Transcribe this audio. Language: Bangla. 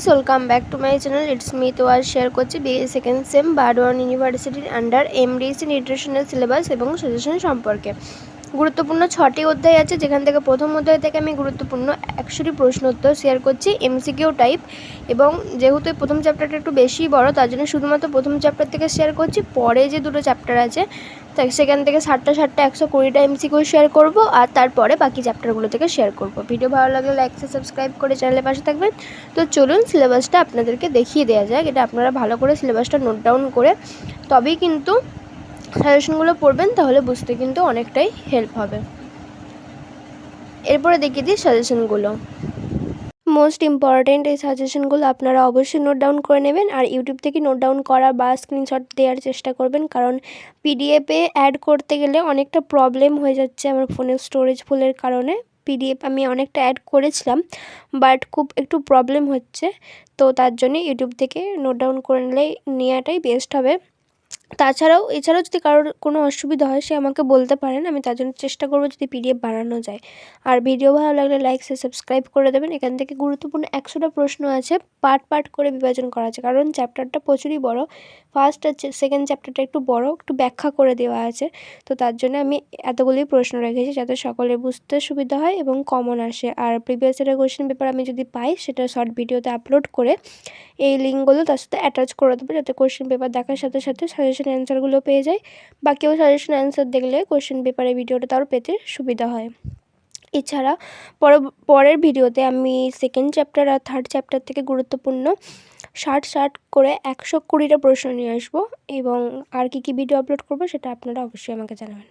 Guys, welcome back to my channel. It's me তো আজ শেয়ার করছি বিএ সেকেন্ড সেম বারডোয়ান ইউনিভার্সিটির আন্ডার এমডিসি নিউট্রিশনাল সিলেবাস এবং সাজেশন সম্পর্কে। গুরুত্বপূর্ণ 6টি অধ্যায় আছে, যেখান থেকে প্রথম অধ্যায় থেকে আমি গুরুত্বপূর্ণ 100টি প্রশ্ন উত্তর শেয়ার করছি এমসিকিউ টাইপ। এবং যেহেতু এই প্রথম চ্যাপ্টারটা একটু বেশি বড়, তার জন্য শুধুমাত্র প্রথম চ্যাপ্টার থেকে শেয়ার করছি। পরে যে দুটো চ্যাপ্টার আছে তাই সেখান থেকে 60টা 120টা এমসিকিউ শেয়ার করব, আর তারপরে বাকি চ্যাপ্টারগুলো থেকে শেয়ার করব। ভিডিও ভালো লাগলে লাইক সাবস্ক্রাইব করে চ্যানেলের পাশে থাকবেন। তো চলুন সিলেবাসটা আপনাদেরকে দেখিয়ে দেওয়া যাক। এটা আপনারা ভালো করে সিলেবাসটা নোট ডাউন করে তবেই কিন্তু সাজেশনগুলো পড়বেন, তাহলে বুঝতে কিন্তু অনেকটাই হেল্প হবে। এরপরে দেখিয়ে দিই সাজেশনগুলো। মোস্ট ইম্পর্টেন্ট এই সাজেশনগুলো আপনারা অবশ্যই নোট ডাউন করে নেবেন, আর ইউটিউব থেকে নোট ডাউন করা বা স্ক্রিনশট দেওয়ার চেষ্টা করবেন, কারণ পিডিএফে অ্যাড করতে গেলে অনেকটা প্রবলেম হয়ে যাচ্ছে আমার ফোনের স্টোরেজ ফুলের কারণে। পিডিএফ আমি অনেকটা অ্যাড করেছিলাম, বাট খুব একটু প্রবলেম হচ্ছে, তো তার জন্য ইউটিউব থেকে নোট ডাউন করে নেওয়াটাই বেস্ট হবে। এছাড়াও যদি কারোর কোনো অসুবিধা হয় সে আমাকে বলতে পারেন, আমি তার জন্য চেষ্টা করবো যদি পিডিএফ বানানো যায়। আর ভিডিও ভালো লাগলে লাইক সাবস্ক্রাইব করে দেবেন। এখান থেকে গুরুত্বপূর্ণ 100টা প্রশ্ন আছে, পার্ট করে বিভাজন করা আছে, কারণ চ্যাপ্টারটা প্রচুরই বড়। ফার্স্ট আর সেকেন্ড চ্যাপ্টারটা একটু বড়, একটু ব্যাখ্যা করে দেওয়া আছে, তো তার জন্য আমি এতগুলোই প্রশ্ন রেখেছি যাতে সকলের বুঝতে সুবিধা হয় এবং কমন আসে। আর প্রিভিয়াস ইয়ারের কোয়েশ্চেন পেপার আমি যদি পাই সেটা শর্ট ভিডিওতে আপলোড করে এই লিঙ্কগুলো তার সাথে অ্যাটাচ করে দেবো, যাতে কোয়েশ্চেন পেপার দেখার সাথে সাথে সাজেশন অ্যান্সারগুলো পেয়ে যায়, বা কেউ সাজেশন অ্যান্সার দেখলে কোয়েশ্চেন পেপারের ভিডিওটা তারও পেতে সুবিধা হয়। এছাড়া পরের ভিডিওতে আমি সেকেন্ড চ্যাপ্টার আর থার্ড চ্যাপ্টার থেকে গুরুত্বপূর্ণ 60 করে 120টা প্রশ্ন নিয়ে আসবো, এবং আর কী ভিডিও আপলোড করবো সেটা আপনারা অবশ্যই আমাকে জানাবেন।